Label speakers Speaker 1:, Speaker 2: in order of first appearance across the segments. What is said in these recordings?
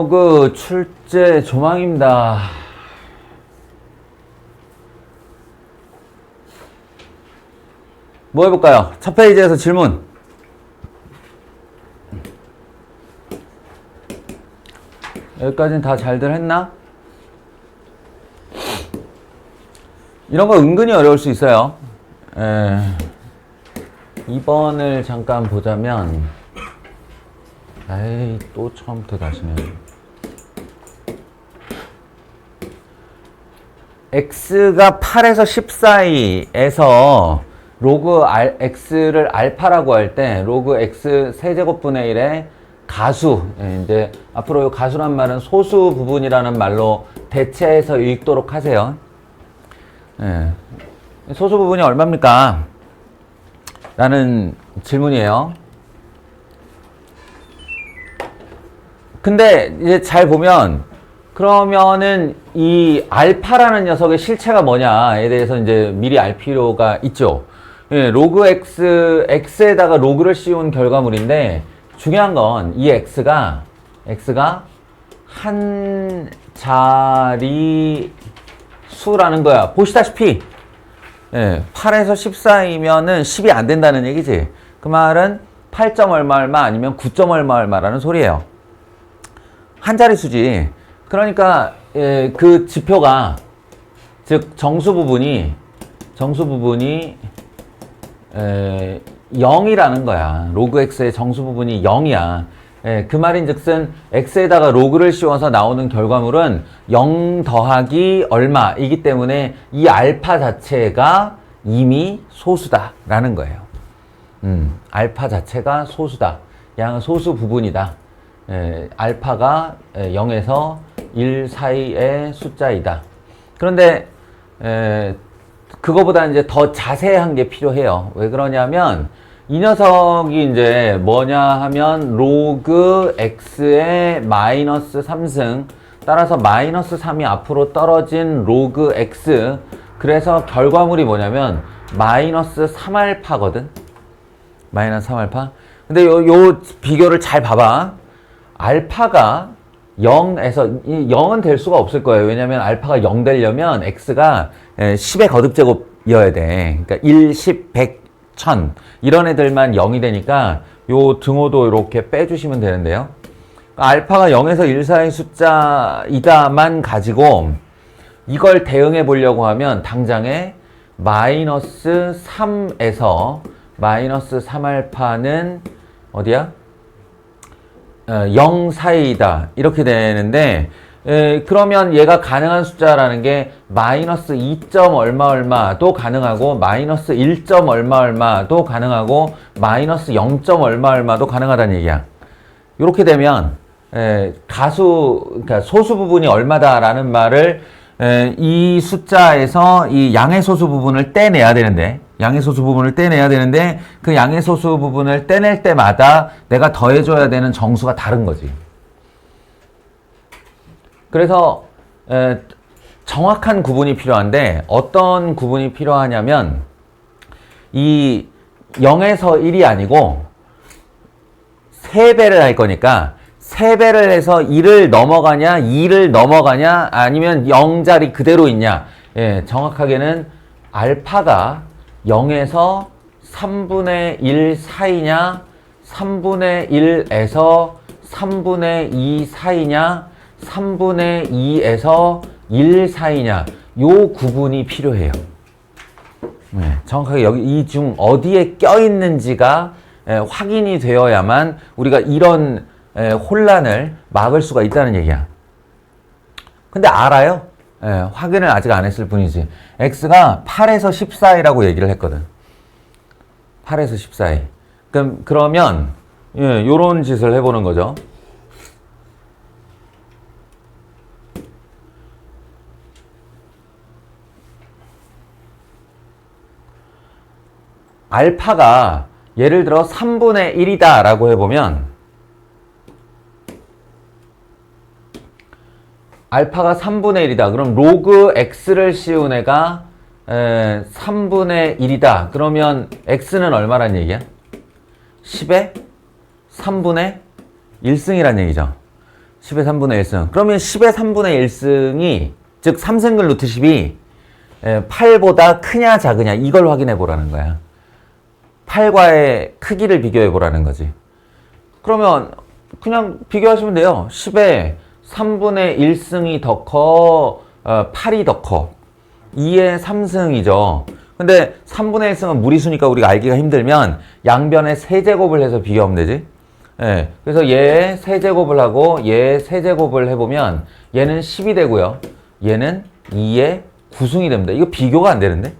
Speaker 1: 로그 출제 조망입니다. 뭐 해볼까요? 첫 페이지에서 질문. 여기까지는 다 잘들 했나? 이런 거 은근히 어려울 수 있어요. 2번을 잠깐 보자면, 에이, 또 처음부터 다시네. x가 8에서 10 사이에서 로그 x를 알파라고 할 때 로그 x 세제곱분의 1의 가수, 이제 앞으로 이 가수란 말은 소수 부분이라는 말로 대체해서 읽도록 하세요. 소수 부분이 얼마입니까? 라는 질문이에요. 근데 이제 잘 보면 그러면은 이 알파라는 녀석의 실체가 뭐냐에 대해서 이제 미리 알 필요가 있죠. 로그 x에다가 로그를 씌운 결과물인데 중요한 건 이 x가 한 자리 수라는 거야. 보시다시피 8에서 10 사이면은 10이 안 된다는 얘기지. 그 말은 8점 얼마 얼마 아니면 9점 얼마 얼마라는 소리예요. 한 자리 수지. 그러니까 그 지표가, 즉 정수 부분이 0이라는 거야. 로그 x의 정수 부분이 0이야. 그 말인즉슨 x에다가 로그를 씌워서 나오는 결과물은 0 더하기 얼마이기 때문에 이 알파 자체가 이미 소수다라는 거예요. 알파 자체가 소수다. 양은 소수 부분이다. 알파가 0에서 1 사이의 숫자이다. 그런데 그거보다 이제 더 자세한 게 필요해요. 왜 그러냐면 이 녀석이 이제 뭐냐 하면 로그 x의 마이너스 3승, 따라서 마이너스 3이 앞으로 떨어진 로그 x, 그래서 결과물이 뭐냐면 마이너스 3알파거든. 마이너스 3알파. 근데 요 비교를 잘 봐봐. 알파가 0에서 0은 될 수가 없을 거예요. 왜냐면 알파가 0 되려면 x가 10의 거듭제곱이어야 돼. 그러니까 1, 10, 100, 1000 이런 애들만 0이 되니까 요 등호도 이렇게 빼주시면 되는데요. 알파가 0에서 1 사이 숫자이다만 가지고 이걸 대응해 보려고 하면 당장에 마이너스 3에서 마이너스 3알파는 어디야? 0 사이다. 이렇게 되는데, 그러면 얘가 가능한 숫자라는 게 마이너스 2점 얼마 얼마도 가능하고 마이너스 1점 얼마 얼마도 가능하고 마이너스 0점 얼마 얼마도 가능하다는 얘기야. 이렇게 되면 그러니까 소수 부분이 얼마다라는 말을 이 숫자에서 이 양의 소수 부분을 떼내야 되는데, 그 양의 소수 부분을 떼낼 때마다 내가 더해줘야 되는 정수가 다른 거지. 그래서 정확한 구분이 필요한데 어떤 구분이 필요하냐면 이 0에서 1이 아니고 3배를 할 거니까 3배를 해서 1을 넘어가냐 2를 넘어가냐 아니면 0자리 그대로 있냐. 정확하게는 알파가 0에서 3분의 1 사이냐 3분의 1에서 3분의 2 사이냐 3분의 2에서 1 사이냐, 요 구분이 필요해요. 정확하게 여기 이 중 어디에 껴있는지가 확인이 되어야만 우리가 이런 혼란을 막을 수가 있다는 얘기야. 근데 알아요? 확인을 아직 안 했을 뿐이지. x가 8에서 10 사이라고 얘기를 했거든. 8에서 10 사이. 그러면 요런 짓을 해보는 거죠. 알파가 예를 들어 3분의 1이다 라고 해보면 알파가 3분의 1이다. 그럼 로그 x를 씌운 애가 3분의 1이다. 그러면 x는 얼마란 얘기야? 10의 3분의 1승이란 얘기죠. 10의 3분의 1승. 그러면 10의 3분의 1승이, 즉 3승근 루트 10이 8보다 크냐 작으냐 이걸 확인해 보라는 거야. 8과의 크기를 비교해 보라는 거지. 그러면 그냥 비교하시면 돼요. 10의 3분의 1승이 더 커, 8이 더 커. 2의 3승이죠. 근데 3분의 1승은 무리수니까 우리가 알기가 힘들면 양변에 세제곱을 해서 비교하면 되지. 예. 그래서 얘의 세제곱을 하고 얘의 세제곱을 해보면 얘는 10이 되고요. 얘는 2의 9승이 됩니다. 이거 비교가 안 되는데?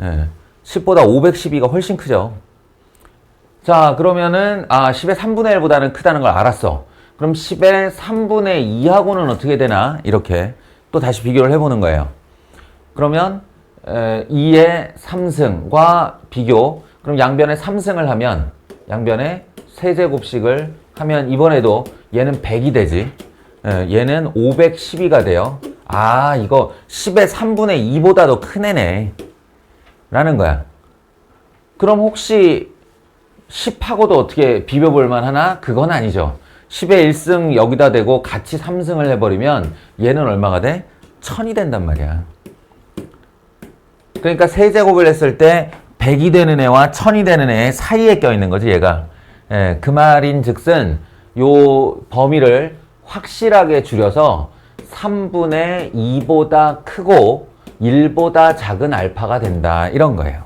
Speaker 1: 예. 10보다 512가 훨씬 크죠. 자, 그러면은 10의 3분의 1보다는 크다는 걸 알았어. 그럼 10의 3분의 2하고는 어떻게 되나? 이렇게 또 다시 비교를 해보는 거예요. 그러면 2의 3승과 비교. 그럼 양변에 3승을 하면 양변에 세제곱씩을 하면 이번에도 얘는 100이 되지. 얘는 512가 돼요. 이거 10의 3분의 2보다 더 큰 애네. 라는 거야. 그럼 혹시 10하고도 어떻게 비벼볼 만하나? 그건 아니죠. 10의 1승 여기다 대고 같이 3승을 해버리면 얘는 얼마가 돼? 1000이 된단 말이야. 그러니까 세제곱을 했을 때 100이 되는 애와 1000이 되는 애 사이에 껴있는 거지 얘가. 그 말인 즉슨 요 범위를 확실하게 줄여서 3분의 2보다 크고 1보다 작은 알파가 된다 이런 거예요.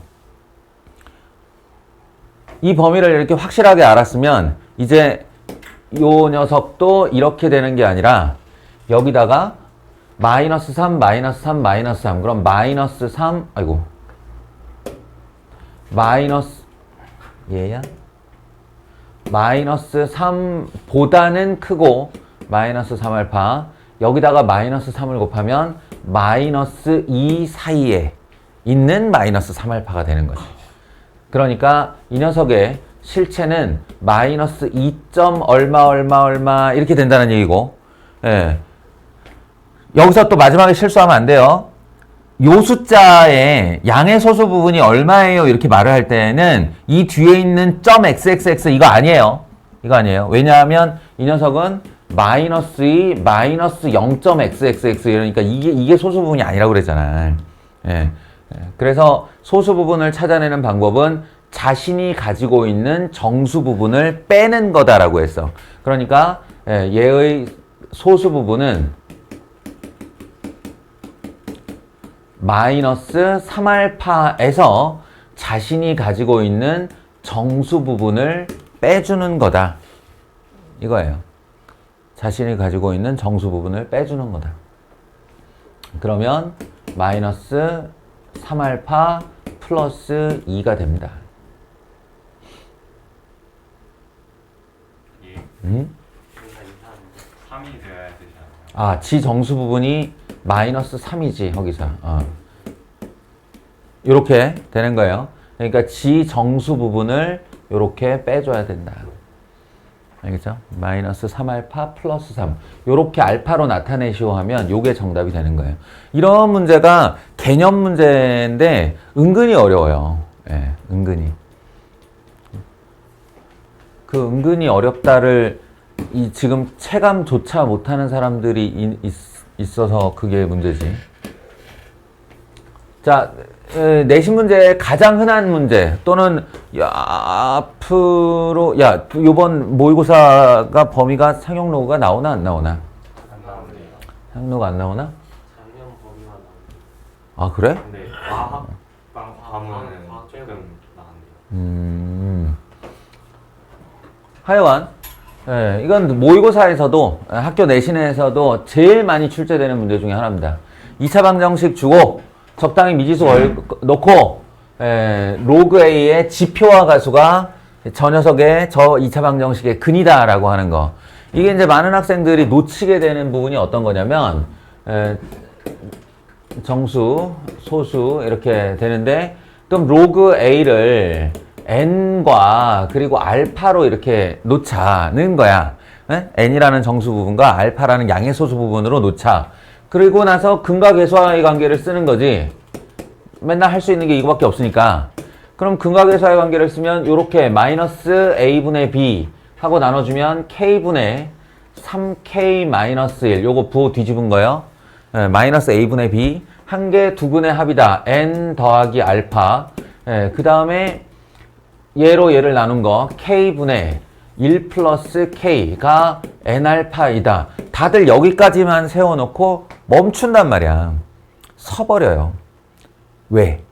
Speaker 1: 이 범위를 이렇게 확실하게 알았으면 이제 요 녀석도 이렇게 되는 게 아니라 여기다가 마이너스 3, 마이너스 3, 마이너스 3. 그럼 마이너스 3, 얘야? 마이너스 3보다는 크고 마이너스 3알파. 여기다가 마이너스 3을 곱하면 마이너스 2 사이에 있는 마이너스 3알파가 되는 거지. 그러니까 이 녀석의 실체는 마이너스 2. 얼마 이렇게 된다는 얘기고. 예. 여기서 또 마지막에 실수하면 안 돼요. 요 숫자의 양의 소수 부분이 얼마예요? 이렇게 말을 할 때는 이 뒤에 있는 .xxx 이거 아니에요. 이거 아니에요. 왜냐하면 이 녀석은 마이너스 2, 마이너스 0.xxx 이러니까 이게 소수 부분이 아니라고 그랬잖아. 예. 그래서 소수 부분을 찾아내는 방법은 자신이 가지고 있는 정수 부분을 빼는 거다라고 했어. 그러니까 얘의 소수 부분은 마이너스 3알파에서 자신이 가지고 있는 정수 부분을 빼주는 거다. 이거예요. 자신이 가지고 있는 정수 부분을 빼주는 거다. 그러면 마이너스 3알파 플러스 2가 됩니다.
Speaker 2: 응? 3이 되어야 되지 않나요?
Speaker 1: 지 정수 부분이 마이너스 3이지 거기서. 이렇게 되는 거예요. 그러니까 지 정수 부분을 이렇게 빼줘야 된다. 알겠죠? 마이너스 3알파 플러스 3. 이렇게 알파로 나타내시오 하면 이게 정답이 되는 거예요. 이런 문제가 개념 문제인데 은근히 어려워요. 예, 은근히. 그 은근히 어렵다를 지금 체감조차 못하는 사람들이 있어서 그게 문제지. 자, 내신 문제의 가장 흔한 문제 또는 앞으로 요번 모의고사가 범위가 상용로가 나오나 안 나오나?
Speaker 2: 안 나오네요.
Speaker 1: 상용로가 안 나오나?
Speaker 2: 작년 범위만 나오네요.
Speaker 1: 그래?
Speaker 2: 근데 과학 과목은 조금 나왔네요.
Speaker 1: 하여간 이건 모의고사에서도 학교 내신에서도 제일 많이 출제되는 문제 중에 하나입니다. 2차 방정식 주고 적당히 미지수 넣고 로그 A의 지표화 가수가 저 녀석의 저 2차 방정식의 근이다라고 하는 거. 이게 이제 많은 학생들이 놓치게 되는 부분이 어떤 거냐면 정수, 소수 이렇게 되는데 그럼 로그 A를 n과 그리고 알파로 이렇게 놓자는 거야. n이라는 정수 부분과 알파라는 양의 소수 부분으로 놓자. 그리고 나서 근과 계수와의 관계를 쓰는 거지. 맨날 할 수 있는 게 이거밖에 없으니까. 그럼 근과 계수와의 관계를 쓰면 이렇게 마이너스 a분의 b 하고 나눠주면 k분의 3k-1 요거 부호 뒤집은 거요. 마이너스 a분의 b 한 개 두 근의 합이다. n 더하기 알파. 그 다음에 얘로 얘를 나눈 거 k분의 1 플러스 k가 n알파이다. 다들 여기까지만 세워놓고 멈춘단 말이야. 서버려요. 왜?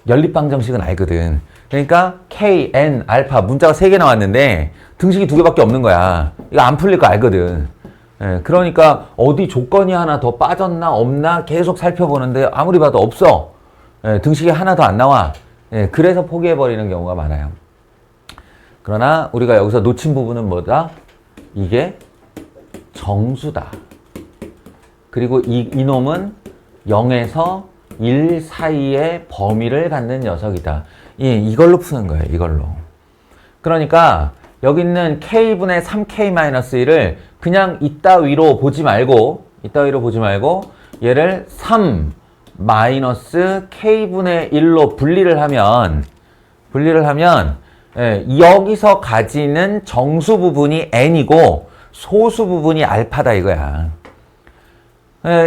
Speaker 1: 연립방정식은 알거든. 그러니까 k, n, 알파 문자가 3개 나왔는데 등식이 2개밖에 없는 거야. 이거 안 풀릴 거 알거든. 그러니까 어디 조건이 하나 더 빠졌나 없나 계속 살펴보는데 아무리 봐도 없어. 등식이 하나 더 안 나와. 그래서 포기해버리는 경우가 많아요. 그러나 우리가 여기서 놓친 부분은 뭐다? 이게 정수다. 그리고 이놈은 0에서 1 사이의 범위를 갖는 녀석이다. 이걸로 푸는 거예요. 이걸로. 그러니까 여기 있는 k분의 3k-1을 그냥 이따위로 보지 말고 얘를 3 마이너스 k분의 1로 분리를 하면 여기서 가지는 정수 부분이 n이고 소수 부분이 알파다 이거야.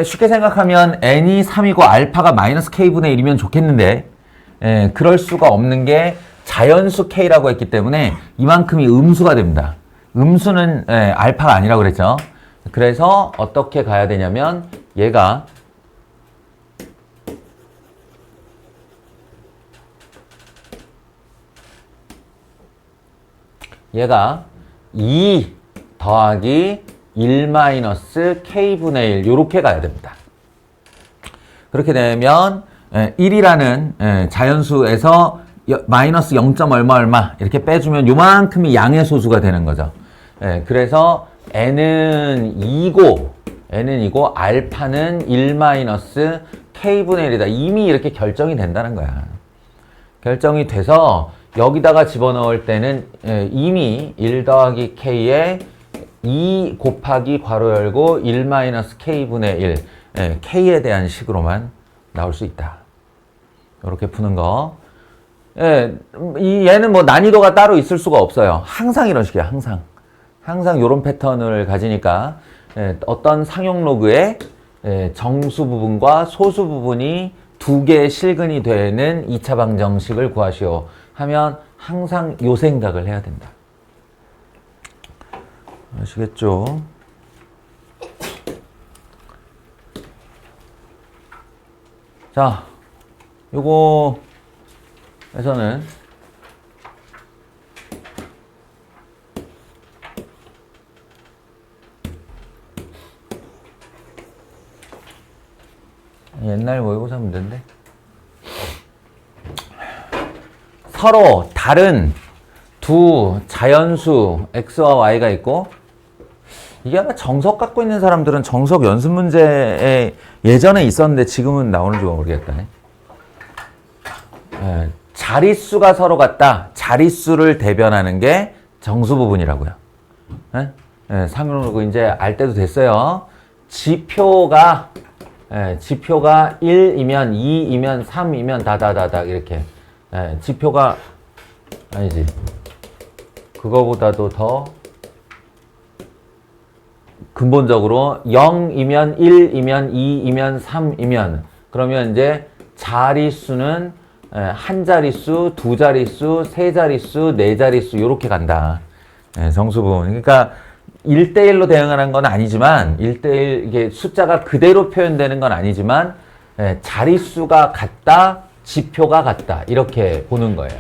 Speaker 1: 쉽게 생각하면 n이 3이고 알파가 마이너스 k분의 1이면 좋겠는데 그럴 수가 없는 게 자연수 k라고 했기 때문에 이만큼이 음수가 됩니다. 음수는 알파가 아니라고 그랬죠. 그래서 어떻게 가야 되냐면 얘가 2 더하기 1 마이너스 k분의 1 요렇게 가야 됩니다. 그렇게 되면 1이라는 자연수에서 마이너스 0. 얼마 이렇게 빼주면 요만큼이 양의 소수가 되는 거죠. 그래서 n은 2고 알파는 1 마이너스 k분의 1이다. 이미 이렇게 결정이 된다는 거야. 결정이 돼서 여기다가 집어넣을 때는 이미 1 더하기 k에 2 곱하기 괄호 열고 1 마이너스 k분의 1 k에 대한 식으로만 나올 수 있다. 이렇게 푸는 거. 얘는 뭐 난이도가 따로 있을 수가 없어요. 항상 이런 식이야. 항상 이런 패턴을 가지니까 어떤 상용 로그에 정수 부분과 소수 부분이 2개의 실근이 되는 2차 방정식을 구하시오 하면 항상 요 생각을 해야 된다. 아시겠죠? 자, 요거에서는 옛날 모의고사 문제인데 서로 다른 두 자연수 x와 y가 있고 이게 아마 정석 갖고 있는 사람들은 정석 연습 문제에 예전에 있었는데 지금은 나오는지 모르겠다. 자릿수가 서로 같다. 자릿수를 대변하는 게 정수 부분이라고요. 상용으로 이제 알 때도 됐어요. 지표가 1이면 2이면 3이면 다다다다 이렇게 지표가 아니지. 그거보다도 더 근본적으로 0이면 1이면 2이면 3이면 그러면 이제 자릿수는 한 자릿수, 두 자릿수, 세 자릿수, 네 자릿수 이렇게 간다. 정수 부분. 그러니까 1대1로 대응하는 건 아니지만 1대1 이게 숫자가 그대로 표현되는 건 아니지만 자릿수가 같다, 지표가 같다 이렇게 보는 거예요.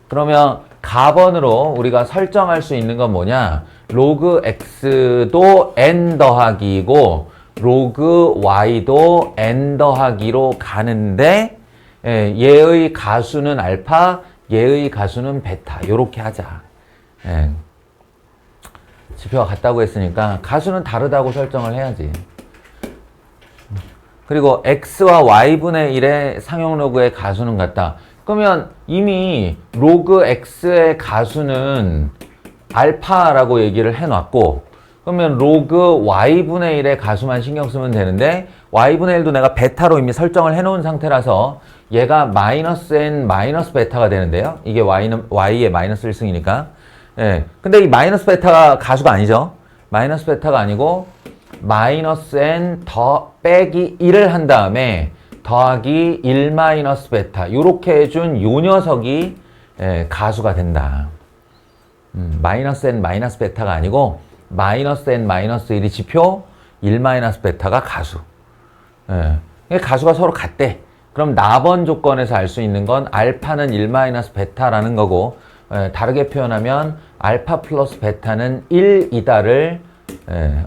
Speaker 1: 그러면 가번으로 우리가 설정할 수 있는 건 뭐냐? 로그 x도 n 더하기이고 로그 y도 n 더하기로 가는데 얘의 가수는 알파, 얘의 가수는 베타 요렇게 하자. 지표가 같다고 했으니까 가수는 다르다고 설정을 해야지. 그리고 x와 y분의 1의 상용 로그의 가수는 같다. 그러면 이미 로그 x의 가수는 알파라고 얘기를 해놨고 그러면 로그 y분의 1의 가수만 신경 쓰면 되는데 y분의 1도 내가 베타로 이미 설정을 해놓은 상태라서 얘가 마이너스 n 마이너스 베타가 되는데요. 이게 y의 마이너스 1승이니까. 예. 근데 이 마이너스 베타가 가수가 아니죠. 마이너스 베타가 아니고 마이너스 n 더 빼기 1을 한 다음에 더하기 1 마이너스 베타 요렇게 해준 요 녀석이 가수가 된다. 마이너스 n 마이너스 베타가 아니고 마이너스 n 마이너스 1이 지표 1 마이너스 베타가 가수. 가수가 서로 같대. 그럼 나번 조건에서 알 수 있는 건 알파는 1 마이너스 베타라는 거고 다르게 표현하면 알파 플러스 베타는 1이다를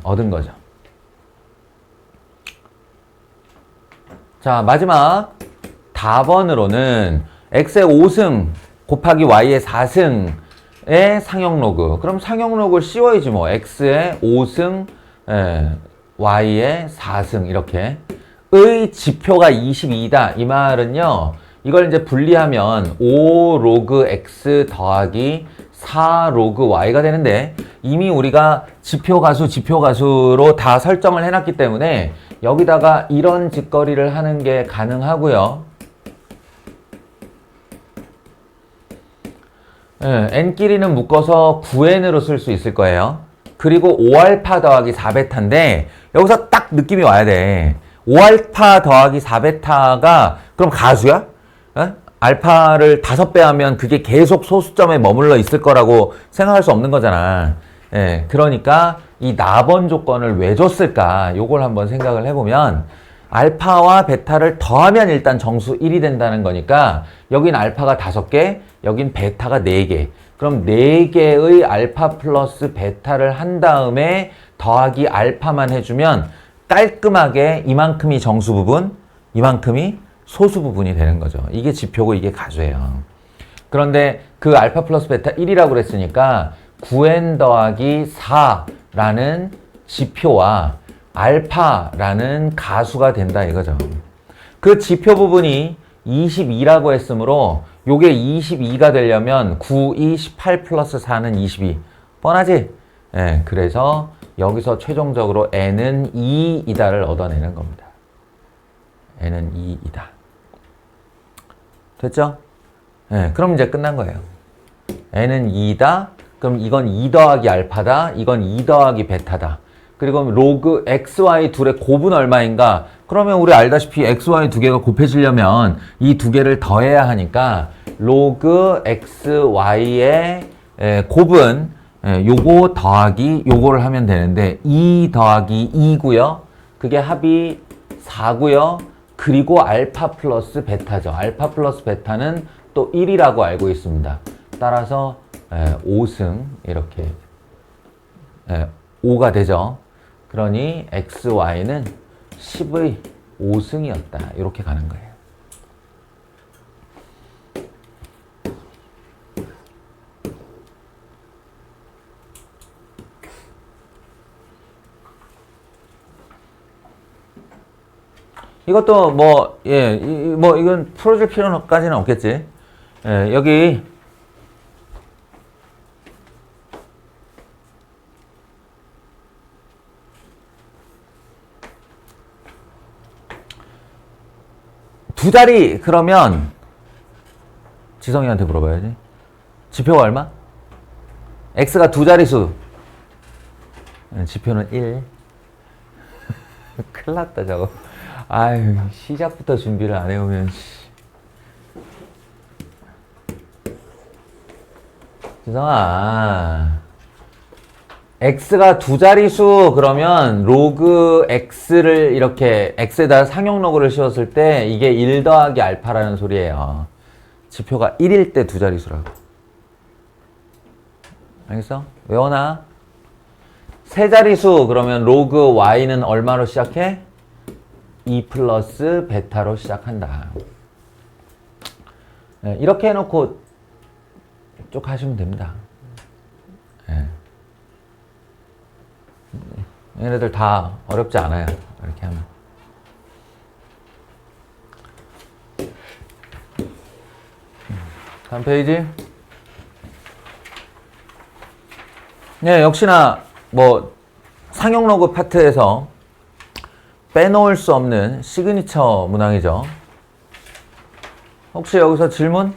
Speaker 1: 얻은 거죠. 자, 마지막 답번으로는 x의 5승 곱하기 y의 4승의 상형 로그. 그럼 상형 로그를 씌워야지 뭐. x의 5승, y의 4승 이렇게. 의 지표가 22다. 이 말은요. 이걸 이제 분리하면 5 로그 x 더하기 4 로그 y가 되는데 이미 우리가 지표가수로 다 설정을 해놨기 때문에 여기다가 이런 짓거리를 하는 게 가능하고요. n끼리는 묶어서 9n으로 쓸 수 있을 거예요. 그리고 5알파 더하기 4베타인데 여기서 딱 느낌이 와야 돼. 5알파 더하기 4베타가 그럼 가수야? 알파를 5배 하면 그게 계속 소수점에 머물러 있을 거라고 생각할 수 없는 거잖아. 그러니까 이 나번 조건을 왜 줬을까? 요걸 한번 생각을 해보면 알파와 베타를 더하면 일단 정수 1이 된다는 거니까 여긴 알파가 5개, 여긴 베타가 4개. 그럼 4개의 알파 플러스 베타를 한 다음에 더하기 알파만 해주면 깔끔하게 이만큼이 정수 부분, 이만큼이 소수 부분이 되는 거죠. 이게 지표고 이게 가수예요. 그런데 그 알파 플러스 베타 1이라고 그랬으니까 9n 더하기 4라는 지표와 알파라는 가수가 된다 이거죠. 그 지표 부분이 22라고 했으므로 요게 22가 되려면 9, 2, 18 플러스 4는 22. 뻔하지? 그래서 여기서 최종적으로 n은 2이다를 얻어내는 겁니다. n은 2이다. 됐죠? 그럼 이제 끝난 거예요. n은 2다. 그럼 이건 2 더하기 알파다. 이건 2 더하기 베타다. 그리고 로그 xy 둘의 곱은 얼마인가? 그러면 우리 알다시피 xy 두 개가 곱해지려면 이 두 개를 더해야 하니까 로그 xy의 곱은 요거 더하기 요거를 하면 되는데 2 더하기 2고요. 그게 합이 4고요. 그리고 알파 플러스 베타죠. 알파 플러스 베타는 또 1이라고 알고 있습니다. 따라서 5승 이렇게 5가 되죠. 그러니 XY는 10의 5승이었다. 이렇게 가는 거예요. 이것도 뭐, 뭐, 이건 풀어줄 필요까지는 없겠지. 여기, 두 자리, 그러면, 지성이한테 물어봐야지. 지표가 얼마? X가 두 자리수. 지표는 1. 큰일 났다, 저거. 아유, 시작부터 준비를 안 해오면, 지성아. x가 두 자리수 그러면 로그 x를 이렇게 x에다 상용 로그를 씌웠을 때 이게 1 더하기 알파라는 소리예요. 지표가 1일 때 두 자리수라고. 알겠어? 외워놔. 세 자리수 그러면 로그 y는 얼마로 시작해? 2 플러스 베타로 시작한다. 이렇게 해놓고 쭉 하시면 됩니다. 얘네들 다 어렵지 않아요. 이렇게 하면. 다음 페이지. 네, 역시나 뭐 상용 로그 파트에서 빼놓을 수 없는 시그니처 문항이죠. 혹시 여기서 질문?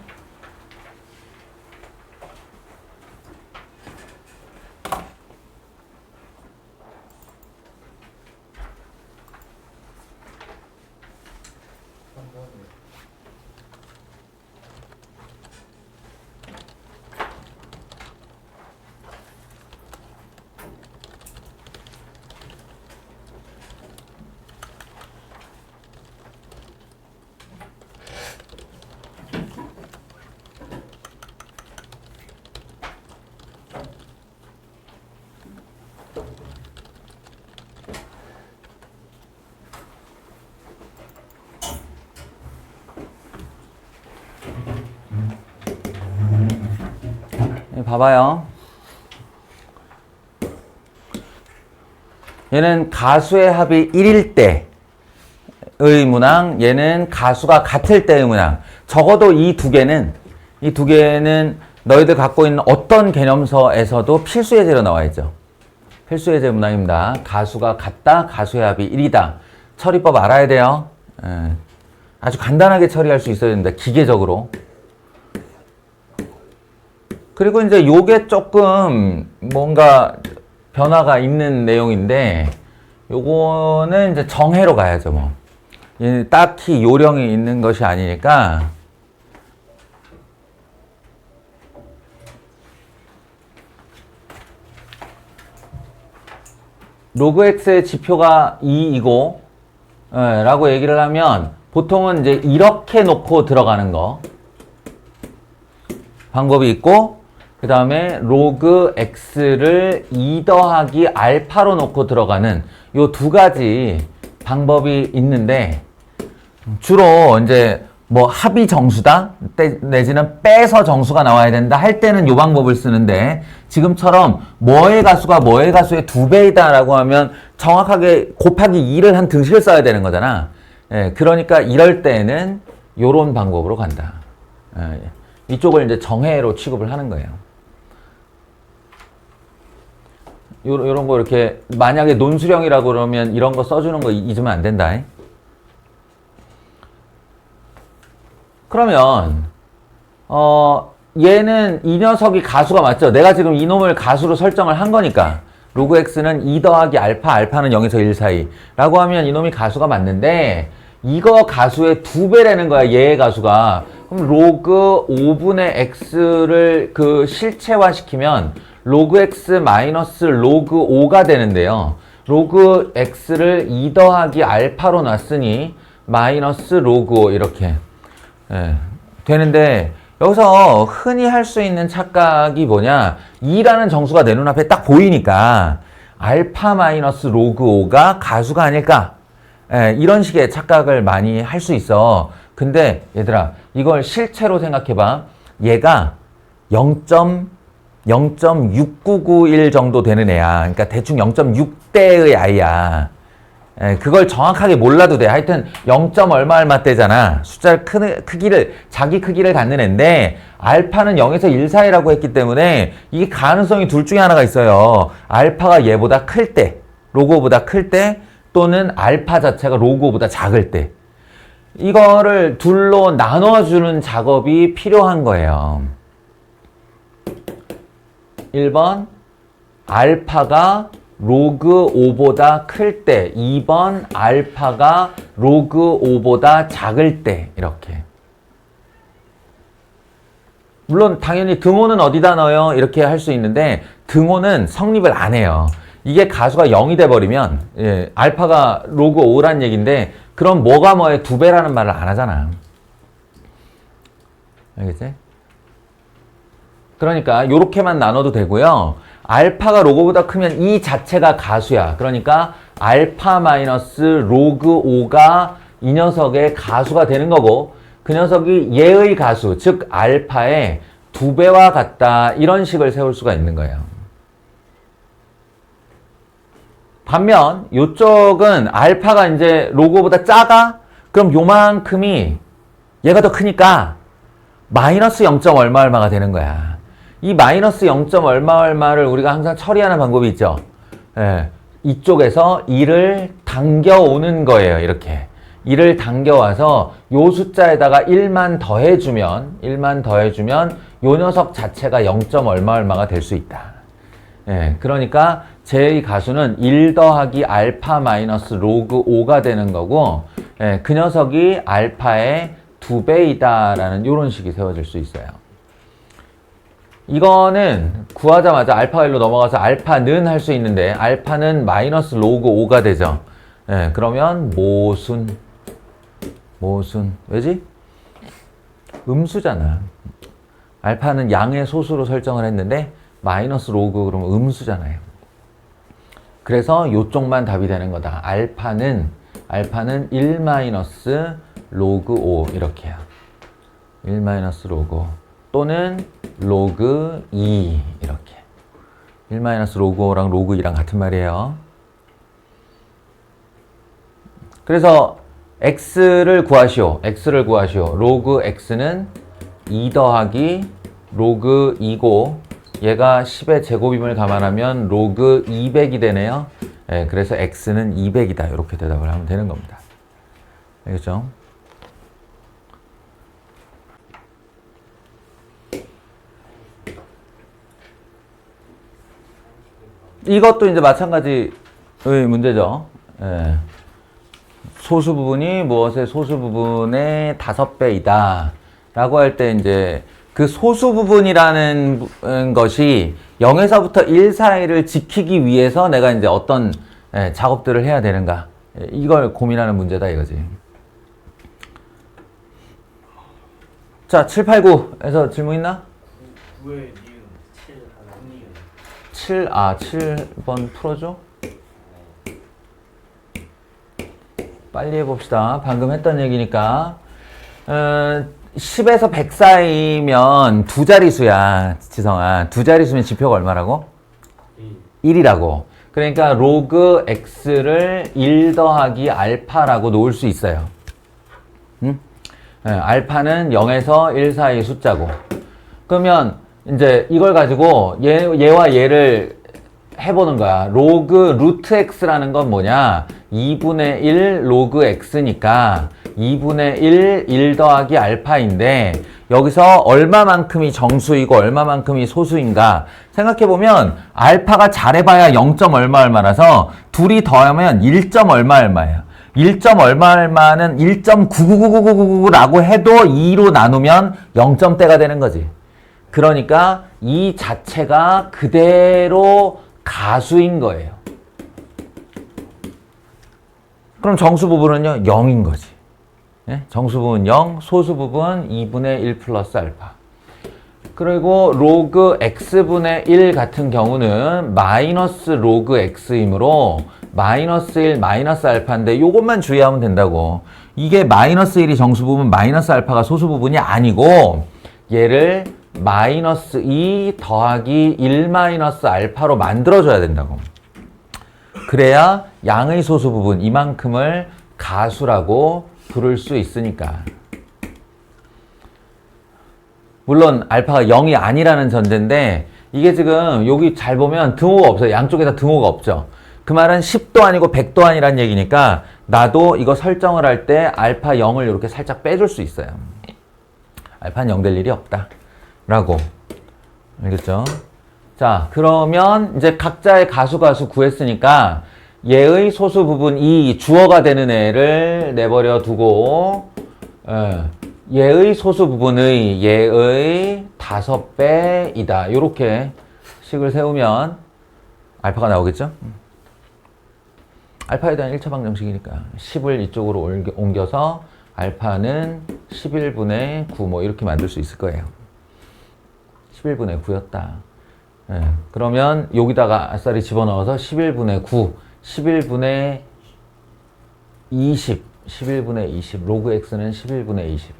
Speaker 1: 봐봐요. 얘는 가수의 합이 1일 때의 문항, 얘는 가수가 같을 때의 문항. 적어도 이 두 개는 너희들 갖고 있는 어떤 개념서에서도 필수 예제로 나와 있죠. 필수 예제 문항입니다. 가수가 같다, 가수의 합이 1이다. 처리법 알아야 돼요. 아주 간단하게 처리할 수 있어야 된다. 기계적으로. 그리고 이제 요게 조금 뭔가 변화가 있는 내용인데 요거는 이제 정해로 가야죠, 뭐. 얘는 딱히 요령이 있는 것이 아니니까. 로그 x의 지표가 2이고 라고 얘기를 하면 보통은 이제 이렇게 놓고 들어가는 거 방법이 있고, 그 다음에 로그 x를 2 더하기 알파로 놓고 들어가는 요 두 가지 방법이 있는데, 주로 이제 뭐 합이 정수다 내지는 빼서 정수가 나와야 된다 할 때는 요 방법을 쓰는데, 지금처럼 뭐의 가수가 뭐의 가수의 2배이다 라고 하면 정확하게 곱하기 2를 한 등식을 써야 되는 거잖아. 예, 그러니까 이럴 때는 요런 방법으로 간다. 예, 이쪽을 이제 정해로 취급을 하는 거예요. 요런 거 이렇게 만약에 논술형이라고 그러면 이런 거 써주는 거 잊으면 안 된다. 그러면 얘는 이 녀석이 가수가 맞죠? 내가 지금 이놈을 가수로 설정을 한 거니까 로그 x는 2 더하기 알파, 알파는 0에서 1 사이 라고 하면 이놈이 가수가 맞는데, 이거 가수의 2배라는 거야, 얘의 가수가. 그럼 로그 5분의 x를 그 실체화시키면 로그 x 마이너스 로그 5가 되는데요. 로그 x를 2 더하기 알파로 놨으니 마이너스 로그 5 이렇게 되는데, 여기서 흔히 할 수 있는 착각이 뭐냐, 2라는 정수가 내 눈앞에 딱 보이니까 알파 마이너스 로그 5가 가수가 아닐까, 이런 식의 착각을 많이 할 수 있어. 근데 얘들아, 이걸 실체로 생각해봐. 얘가 0.6991 정도 되는 애야. 그러니까 대충 0.6대의 아이야. 그걸 정확하게 몰라도 돼. 하여튼 0. 얼마 얼마 대잖아. 숫자 크기를, 자기 크기를 갖는 애인데, 알파는 0에서 1 사이라고 했기 때문에 이게 가능성이 둘 중에 하나가 있어요. 알파가 얘보다 클 때, 로그보다 클 때, 또는 알파 자체가 로그보다 작을 때. 이거를 둘로 나눠주는 작업이 필요한 거예요. 1번, 알파가 로그 5보다 클 때, 2번 알파가 로그 5보다 작을 때, 이렇게. 물론 당연히 등호는 어디다 넣어요? 이렇게 할 수 있는데, 등호는 성립을 안 해요. 이게 가수가 0이 돼버리면, 알파가 로그 5란 얘기인데, 그럼 뭐가 뭐의 2배라는 말을 안 하잖아. 알겠지? 그러니까 요렇게만 나눠도 되고요. 알파가 로그보다 크면 이 자체가 가수야. 그러니까 알파 마이너스 로그 5가 이 녀석의 가수가 되는 거고, 그 녀석이 얘의 가수, 즉 알파의 2배와 같다, 이런 식을 세울 수가 있는 거예요. 반면 요쪽은 알파가 이제 로그보다 작아? 그럼 요만큼이 얘가 더 크니까 마이너스 0. 얼마 얼마가 되는 거야. 이 마이너스 0. 얼마 얼마를 우리가 항상 처리하는 방법이 있죠. 이쪽에서 1을 당겨오는 거예요. 이렇게 1을 당겨와서 요 숫자에다가 1만 더해주면 요 녀석 자체가 0. 얼마가 될 수 있다. 예, 그러니까 제 가수는 1 더하기 알파 마이너스 로그 5가 되는 거고, 예, 그 녀석이 알파의 2배이다 라는 이런 식이 세워질 수 있어요. 이거는 구하자마자 알파가 1로 넘어가서 알파는 할 수 있는데, 알파는 마이너스 로그 5가 되죠. 예, 그러면 모순. 왜지? 음수잖아. 알파는 양의 소수로 설정을 했는데 마이너스 로그 그러면 음수잖아요. 그래서 요쪽만 답이 되는 거다. 알파는 1 마이너스 로그 5 이렇게요. 1 마이너스 로그 5 또는 로그 2 이렇게. 1 마이너스 로그 5랑 로그 2랑 같은 말이에요. 그래서 x를 구하시오. 로그 x는 2 더하기 로그 2고 얘가 10의 제곱임을 감안하면 로그 200이 되네요. 예, 그래서 x는 200이다. 이렇게 대답을 하면 되는 겁니다. 알겠죠? 이것도 이제 마찬가지의 문제죠. 예. 소수 부분이 무엇의 소수 부분의 5배이다 라고 할 때 이제 그 소수 부분이라는 것이 0에서부터 1 사이를 지키기 위해서 내가 이제 어떤 작업들을 해야 되는가, 이걸 고민하는 문제다 이거지. 자, 7, 8, 9에서 질문 있나?
Speaker 2: 9의 니은 7 하나 니은
Speaker 1: 7번 풀어줘. 빨리 해봅시다. 방금 했던 얘기니까. 10에서 100 사이면 두 자릿수야, 지성아. 두 자릿수면 지표가 얼마라고? 1이라고. 그러니까 로그 x를 1 더하기 알파라고 놓을 수 있어요. 응? 알파는 0에서 1 사이 숫자고. 그러면 이제 이걸 가지고 얘와 얘를 해보는 거야. 로그 루트 x라는 건 뭐냐? 2분의 1 로그 x니까 2분의 1 더하기 알파인데, 여기서 얼마만큼이 정수이고 얼마만큼이 소수인가 생각해보면 알파가 잘해봐야 0. 얼마라서 둘이 더하면 1. 얼마예요. 1. 얼마는 1.9999999라고 해도 2로 나누면 0점대가 되는 거지. 그러니까 이 자체가 그대로 가수인 거예요. 그럼 정수 부분은요, 0인 거지. 예? 정수 부분 0, 소수 부분 2분의 1 플러스 알파. 그리고 로그 x분의 1 같은 경우는 마이너스 로그 x이므로 마이너스 1 마이너스 알파인데 요것만 주의하면 된다고. 이게 마이너스 1이 정수 부분, 마이너스 알파가 소수 부분이 아니고 얘를 마이너스 2 더하기 1 마이너스 알파로 만들어줘야 된다고. 그래야 양의 소수 부분 이만큼을 가수라고 부를 수 있으니까. 물론 알파가 0이 아니라는 전제인데 이게 지금 여기 잘 보면 등호가 없어요. 양쪽에다 등호가 없죠. 그 말은 10도 아니고 100도 아니라는 얘기니까 나도 이거 설정을 할 때 알파 0을 이렇게 살짝 빼줄 수 있어요. 알파는 0 될 일이 없다 라고. 알겠죠? 자, 그러면 이제 각자의 가수 구했으니까 얘의 소수 부분 이 주어가 되는 애를 내버려 두고 얘의 소수 부분의 얘의 5배이다. 요렇게 식을 세우면 알파가 나오겠죠? 알파에 대한 1차 방정식이니까 10을 이쪽으로 옮겨서 알파는 11분의 9 뭐 이렇게 만들 수 있을 거예요. 11분의 9였다. 그러면 여기다가 아싸리 집어넣어서 11분의 9, 11분의 20, 11분의 20, 로그 x는 11분의 20.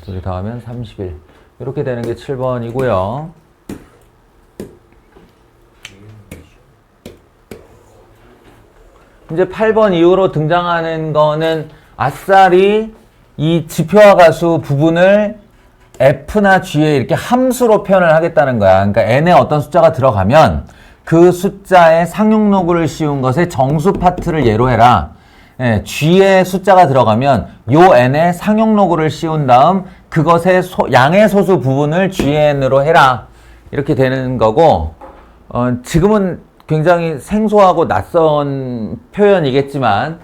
Speaker 1: 둘이 더하면 31. 이렇게 되는 게 7번이고요. 이제 8번 이후로 등장하는 거는 아싸리 이 지표화 가수 부분을 f나 g에 이렇게 함수로 표현을 하겠다는 거야. 그러니까 n에 어떤 숫자가 들어가면 그 숫자에 상용로그를 씌운 것의 정수 파트를 예로 해라. 예, G에 숫자가 들어가면 요 n에 상용로그를 씌운 다음 그것의 양의 소수 부분을 GN으로 해라. 이렇게 되는 거고, 지금은 굉장히 생소하고 낯선 표현이겠지만,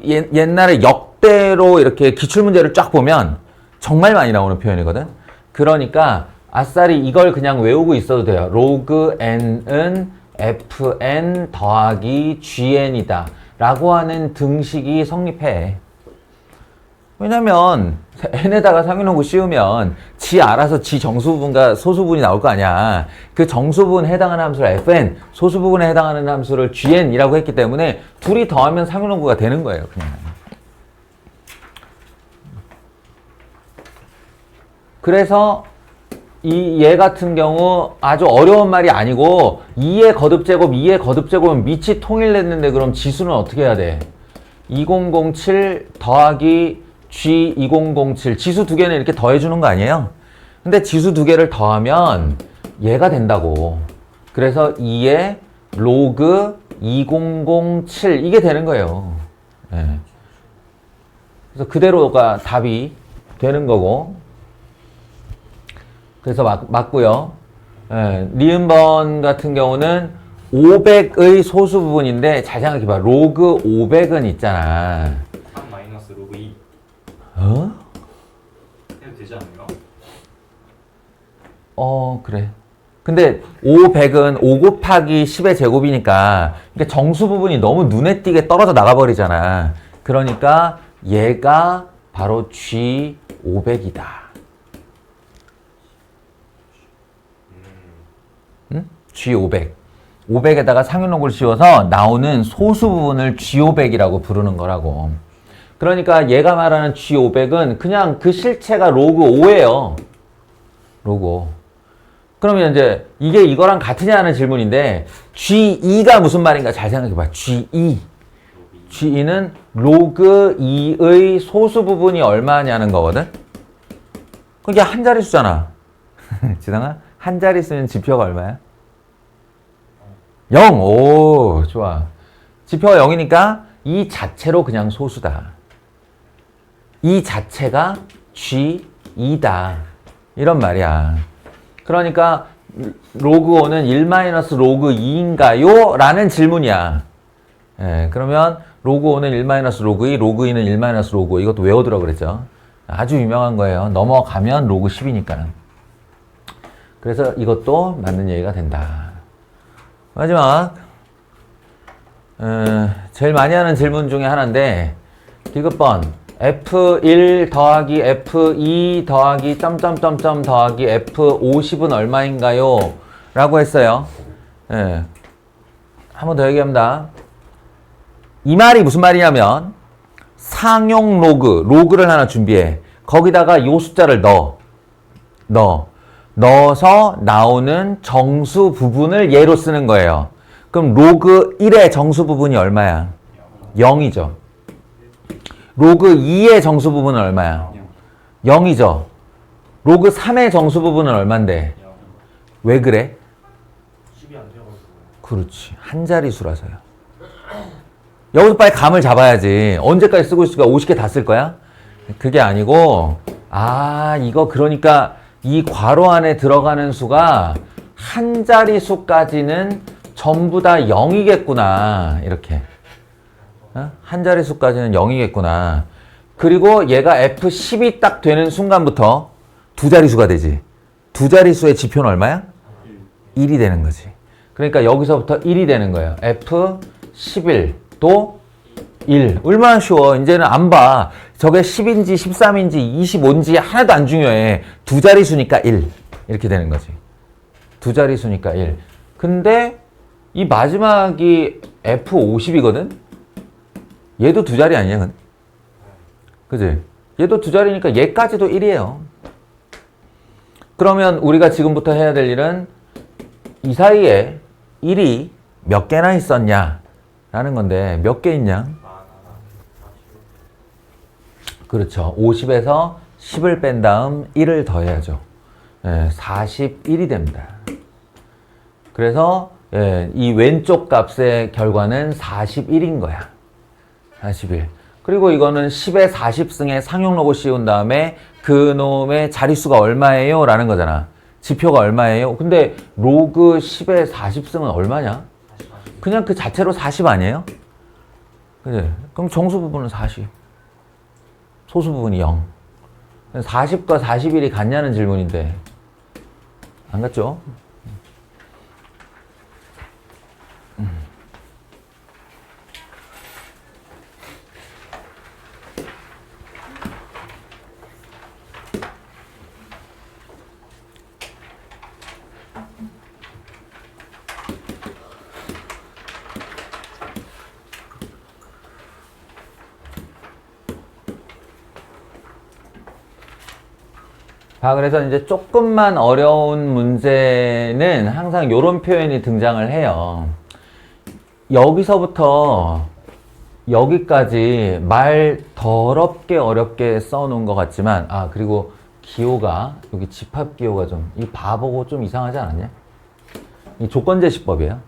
Speaker 1: 옛날에 역대로 이렇게 기출문제를 쫙 보면 정말 많이 나오는 표현이거든. 그러니까 아싸리 이걸 그냥 외우고 있어도 돼요. 로그 n은 fn 더하기 gn이다 라고 하는 등식이 성립해. 왜냐면 n에다가 상용로그 씌우면 지 알아서 지 정수부분과 소수부분이 나올 거 아니야. 그 정수부분에 해당하는 함수를 fn, 소수부분에 해당하는 함수를 gn이라고 했기 때문에 둘이 더하면 상용로그가 되는 거예요. 그냥. 그래서 얘 같은 경우 아주 어려운 말이 아니고 2의 거듭제곱, 2의 거듭제곱은 밑이 통일됐는데 그럼 지수는 어떻게 해야 돼? 2007 더하기 G2007 지수 두 개는 이렇게 더해주는 거 아니에요? 근데 지수 두 개를 더하면 얘가 된다고. 그래서 2의 로그 2007 이게 되는 거예요. 네. 그래서 그대로가 답이 되는 거고. 그래서 맞고요. 예, 니은번 같은 경우는 500의 소수 부분인데 잘 생각해봐. 로그 500은 있잖아.
Speaker 2: 3 마이너스 로그 2
Speaker 1: 어?
Speaker 2: 해도 되지 않나요?
Speaker 1: 그래. 근데 500은 5 곱하기 10의 제곱이니까 그러니까 정수 부분이 너무 눈에 띄게 떨어져 나가버리잖아. 그러니까 얘가 바로 G500이다. G500. 500에다가 상용로그를 씌워서 나오는 소수 부분을 G500이라고 부르는 거라고. 그러니까 얘가 말하는 G500은 그냥 그 실체가 로그 5예요. 로그 5. 그러면 이제 이게 이거랑 같으냐는 질문인데 G2가 무슨 말인가 잘 생각해봐. G2. G2는 로그 2의 소수 부분이 얼마냐는 거거든. 그게 한 자릿수잖아. 지상아? 한 자릿수는 지표가 얼마야? 0. 오, 좋아. 지표가 0이니까 이 자체로 그냥 소수다. 이 자체가 G2다. 이런 말이야. 그러니까 로그 5는 1-로그 2인가요? 라는 질문이야. 예, 그러면 로그 5는 1-로그 2, 로그 2는 1-로그 5. 이것도 외워두라고 그랬죠. 아주 유명한 거예요. 넘어가면 로그 10이니까. 그래서 이것도 맞는 얘기가 된다. 마지막 제일 많이 하는 질문 중에 하나인데 디귿번 F1 더하기 F2 더하기 점점점점 더하기 F50은 얼마인가요? 라고 했어요. 예. 한 번 더 얘기합니다. 이 말이 무슨 말이냐면 상용 로그를 하나 준비해. 거기다가 요 숫자를 넣어서 나오는 정수 부분을 예로 쓰는 거예요. 그럼 로그 1의 정수 부분이 얼마야? 0이죠. 로그 2의 정수 부분은 얼마야? 0이죠. 로그 3의 정수 부분은 얼만데? 왜 그래?
Speaker 2: 10이 안 되어가지고.
Speaker 1: 그렇지. 한 자릿수라서요. 여기서 빨리 감을 잡아야지. 언제까지 쓰고 있을까? 50개 다 쓸 거야? 그게 아니고 이거 그러니까 이 괄호 안에 들어가는 수가 한 자릿수까지는 전부 다 0이겠구나. 이렇게. 한 자릿수까지는 0이겠구나. 그리고 얘가 F10이 딱 되는 순간부터 두 자릿수가 되지. 두 자릿수의 지표는 얼마야? 1이 되는 거지. 그러니까 여기서부터 1이 되는 거예요. F11도 1. 얼마나 쉬워. 이제는 안 봐. 저게 10인지 13인지 25인지 하나도 안 중요해. 두 자릿수니까 1. 이렇게 되는 거지. 두 자릿수니까 1. 근데 이 마지막이 F50이거든? 얘도 두 자리 아니냐? 그지? 얘도 두 자리니까 얘까지도 1이에요. 그러면 우리가 지금부터 해야 될 일은 이 사이에 1이 몇 개나 있었냐? 라는 건데 몇 개 있냐? 그렇죠. 50에서 10을 뺀 다음 1을 더해야죠. 41이 됩니다. 그래서 예, 이 왼쪽 값의 결과는 41인 거야. 41. 그리고 이거는 10에 40승에 상용 로고 씌운 다음에 그놈의 자릿수가 얼마예요? 라는 거잖아. 지표가 얼마예요? 근데 로그 10에 40승은 얼마냐? 그냥 그 자체로 40 아니에요? 그래. 그럼 정수 부분은 40. 소수 부분이 0. 40과 41이 같냐는 질문인데 안 같죠? 그래서 이제 조금만 어려운 문제는 항상 이런 표현이 등장을 해요. 여기서부터 여기까지 말 더럽게 어렵게 써놓은 것 같지만, 그리고 기호가, 여기 집합 기호가 이 바보고 좀 이상하지 않았냐? 이 조건제시법이에요.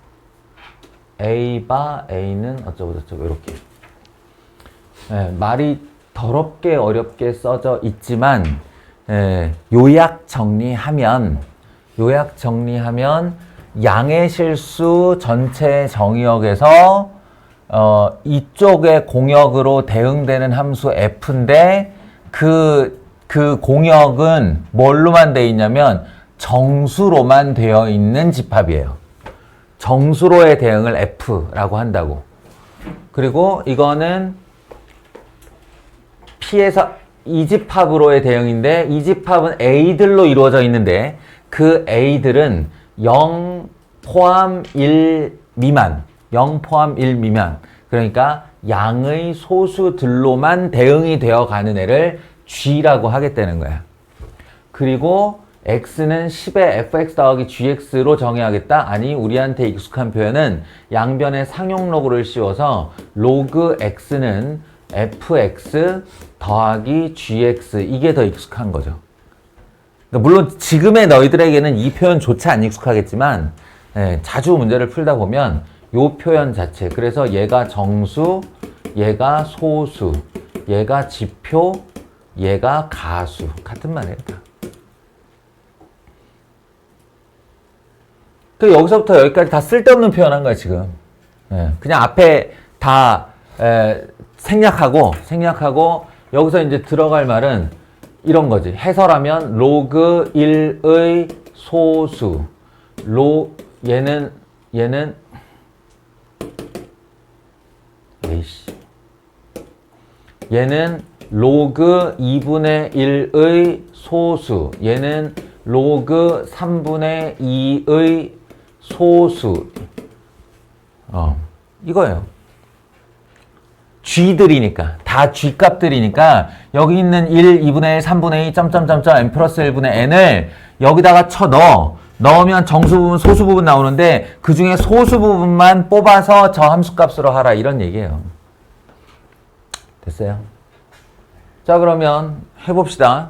Speaker 1: A바 A는 어쩌고저쩌고, 이렇게. 네, 말이 더럽게 어렵게 써져 있지만, 요약 정리하면 양의 실수 전체 정의역에서 이쪽의 공역으로 대응되는 함수 f인데 그 공역은 뭘로만 되어 있냐면 정수로만 되어 있는 집합이에요. 정수로의 대응을 f라고 한다고. 그리고 이거는 P에서 이 집합으로의 대응인데 이 집합은 A들로 이루어져 있는데 그 A들은 0 포함 1 미만 0 포함 1 미만 그러니까 양의 소수들로만 대응이 되어 가는 애를 G라고 하겠다는 거야. 그리고 X는 10의 fx 더하기 gx로 정의하겠다? 아니, 우리한테 익숙한 표현은 양변에 상용 로그를 씌워서 로그 x는 fx 더하기 gx, 이게 더 익숙한 거죠. 그러니까 물론 지금의 너희들에게는 이 표현조차 안 익숙하겠지만 자주 문제를 풀다 보면 이 표현 자체, 그래서 얘가 정수, 얘가 소수, 얘가 지표, 얘가 가수, 같은 말이에요. 그 여기서부터 여기까지 다 쓸데없는 표현한 거야 지금. 그냥 앞에 다 생략하고 여기서 이제 들어갈 말은 이런 거지. 해설하면 로그 1의 소수, 얘는 얘는 로그 2분의 1의 소수, 얘는 로그 3분의 2의 소수. 이거예요. G들이니까, 다 G값들이니까 여기 있는 1, 2분의 1, 3분의 2, 점점점점 n 플러스 1분의 n을 여기다가 넣으면 정수 부분, 소수 부분 나오는데 그 중에 소수 부분만 뽑아서 저 함수값으로 하라, 이런 얘기예요. 됐어요? 자, 그러면 해봅시다.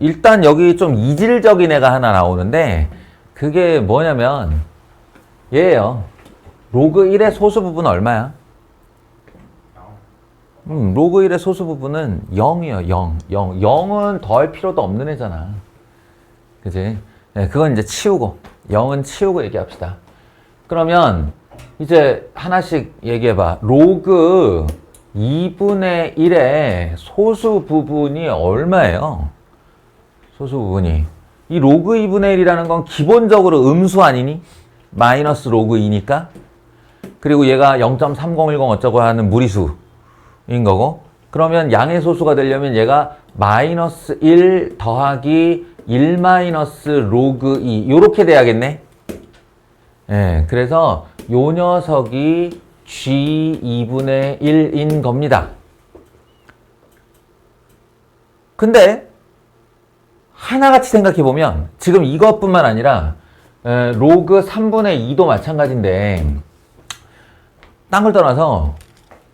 Speaker 1: 일단 여기 좀 이질적인 애가 하나 나오는데 그게 뭐냐면 얘예요. 로그 1의 소수 부분은 얼마야? 로그 1의 소수 부분은 0이에요. 0. 0은 더할 필요도 없는 애잖아. 그지? 네, 그건 이제 치우고, 0은 치우고 얘기합시다. 그러면 이제 하나씩 얘기해봐. 로그 2분의 1의 소수 부분이 얼마예요? 소수 부분이. 이 로그 2분의 1이라는 건 기본적으로 음수 아니니? 마이너스 로그 2니까? 그리고 얘가 0.3010 어쩌고 하는 무리수인 거고, 그러면 양의 소수가 되려면 얘가 마이너스 1 더하기 1 마이너스 로그 2 요렇게 돼야겠네. 그래서 요 녀석이 G2분의 1인 겁니다. 근데 하나같이 생각해보면 지금 이것뿐만 아니라 로그 3분의 2도 마찬가지인데, 딴 걸 떠나서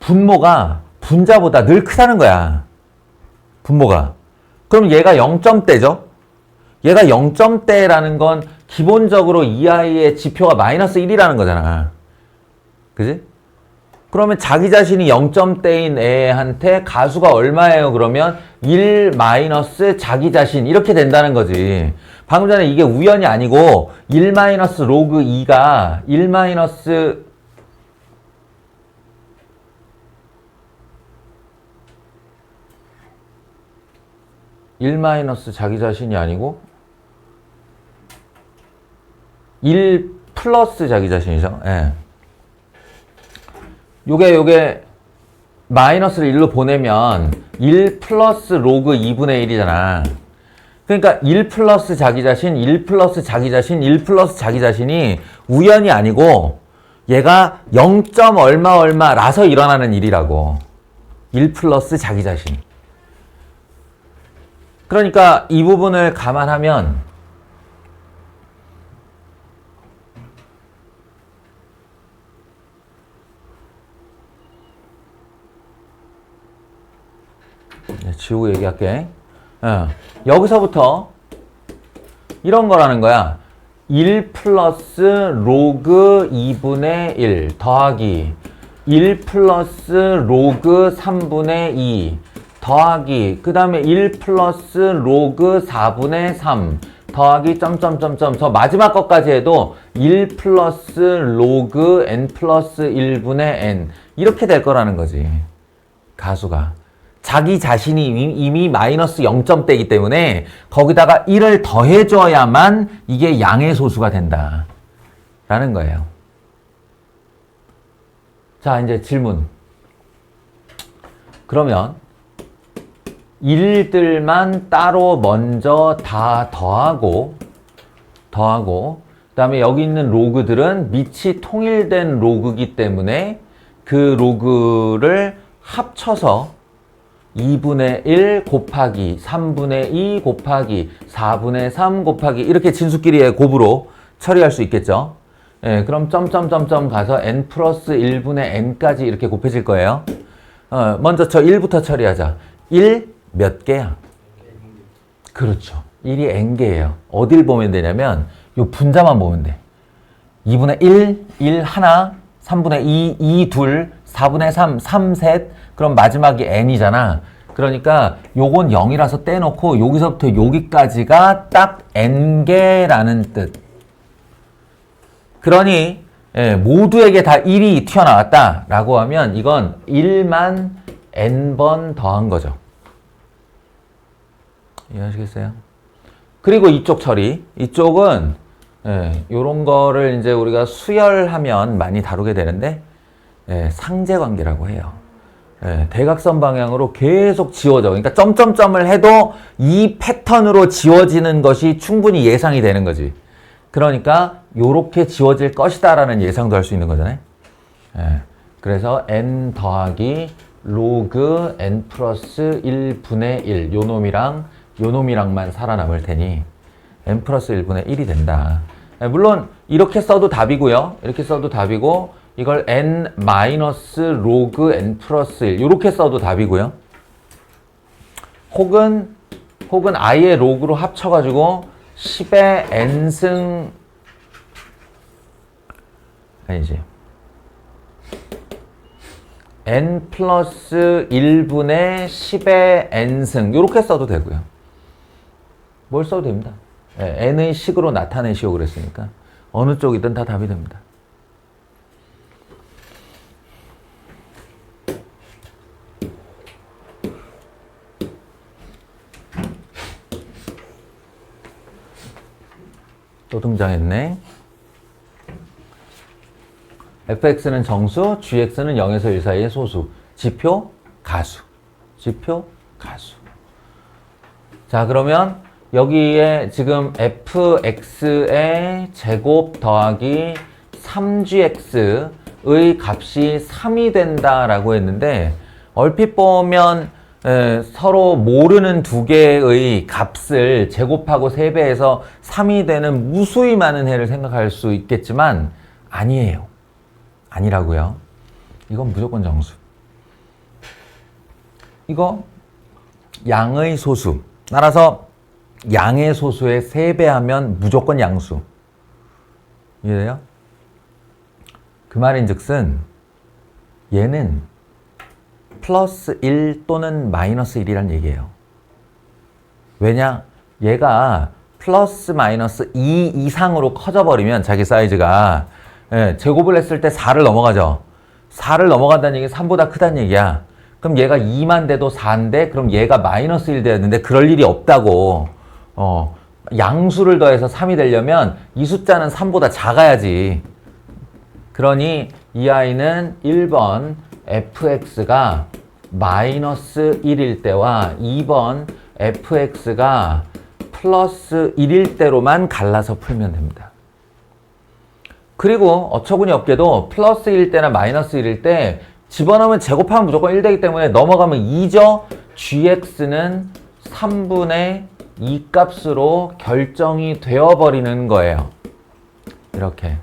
Speaker 1: 분모가 분자보다 늘 크다는 거야. 분모가. 그럼 얘가 0점대죠? 얘가 0점대라는 건 기본적으로 이 아이의 지표가 마이너스 1이라는 거잖아. 그지? 그러면 자기 자신이 0점대인 애한테 가수가 얼마예요? 그러면 1 마이너스 자기 자신 이렇게 된다는 거지. 방금 전에 이게 우연이 아니고 1 마이너스 로그 2가 1 마이너스 자기 자신이 아니고 1 플러스 자기 자신이죠. 예. 요게 마이너스를 1로 보내면 1 플러스 로그 2분의 1이잖아. 그러니까 1 플러스 자기 자신, 1 플러스 자기 자신, 1 플러스 자기 자신이 우연이 아니고 얘가 0. 얼마라서 일어나는 일이라고. 1 플러스 자기 자신. 그러니까 이 부분을 감안하면 지우고 얘기할게. 여기서부터 이런 거라는 거야. 1 플러스 로그 2분의 1 더하기 1 플러스 로그 3분의 2 더하기 그 다음에 1 플러스 로그 4분의 3 더하기 점점점점 저 마지막 것까지 해도 1 플러스 로그 n 플러스 1분의 n 이렇게 될 거라는 거지. 가수가. 자기 자신이 이미 마이너스 0점대이기 때문에 거기다가 1을 더해줘야만 이게 양의 소수가 된다. 라는 거예요. 자, 이제 질문. 그러면 1들만 따로 먼저 다 더하고 그 다음에 여기 있는 로그들은 밑이 통일된 로그이기 때문에 그 로그를 합쳐서 2분의 1 곱하기 3분의 2 곱하기 4분의 3 곱하기 이렇게 진수끼리의 곱으로 처리할 수 있겠죠. 예, 그럼 점점점점 가서 n 플러스 1분의 n까지 이렇게 곱해질 거예요. 먼저 저 1부터 처리하자. 1 몇 개야? 그렇죠. 1이 n개예요. 어딜 보면 되냐면 요 분자만 보면 돼. 2분의 1, 1 하나, 3분의 2, 2 둘, 4분의 3, 3 셋, 그럼 마지막이 n이잖아. 그러니까 요건 0이라서 떼놓고 여기서부터 여기까지가 딱 n개라는 뜻. 그러니 모두에게 다 1이 튀어나왔다라고 하면 이건 1만 n번 더한 거죠. 이해하시겠어요? 그리고 이쪽 처리. 이쪽은 요런 거를 이제 우리가 수열하면 많이 다루게 되는데 상제관계라고 해요. 대각선 방향으로 계속 지워져. 그러니까 점점점을 해도 이 패턴으로 지워지는 것이 충분히 예상이 되는 거지. 그러니까 요렇게 지워질 것이다 라는 예상도 할 수 있는 거잖아요. 그래서 n 더하기 로그 n 플러스 1분의 1 요 놈이랑만 살아남을 테니 n 플러스 1분의 1이 된다. 물론 이렇게 써도 답이고요. 이렇게 써도 답이고 이걸 n 마이너스 로그 n 플러스 1 이렇게 써도 답이고요. 혹은 i의 로그로 합쳐가지고 10의 n승 아니지 n 플러스 1분의 10의 n승 이렇게 써도 되고요. 뭘 써도 됩니다. n의 식으로 나타내시오 그랬으니까 어느 쪽이든 다 답이 됩니다. 또 등장했네. fx는 정수, gx는 0에서 1 사이의 소수. 지표, 가수. 지표, 가수. 자, 그러면 여기에 지금 fx의 제곱 더하기 3gx의 값이 3이 된다라고 했는데 얼핏 보면 서로 모르는 두 개의 값을 제곱하고 3배해서 3이 되는 무수히 많은 해를 생각할 수 있겠지만 아니에요. 아니라고요. 이건 무조건 정수. 이거 양의 소수. 따라서 양의 소수에 3배하면 무조건 양수. 이해돼요? 그 말인즉슨 얘는 플러스 1 또는 마이너스 1이란 얘기예요. 왜냐? 얘가 플러스 마이너스 2 이상으로 커져버리면 자기 사이즈가 제곱을 했을 때 4를 넘어가죠. 4를 넘어간다는 얘기는 3보다 크다는 얘기야. 그럼 얘가 2만 돼도 4인데 그럼 얘가 마이너스 1 되었는데 그럴 일이 없다고. 양수를 더해서 3이 되려면 이 숫자는 3보다 작아야지. 그러니 이 아이는 1번 fx가 마이너스 1일 때와 2번 fx가 플러스 1일 때로만 갈라서 풀면 됩니다. 그리고 어처구니 없게도 플러스 1일 때나 마이너스 1일 때 집어넣으면 제곱하면 무조건 1 되기 때문에 넘어가면 2죠. gx는 3분의 2 값으로 결정이 되어버리는 거예요. 이렇게.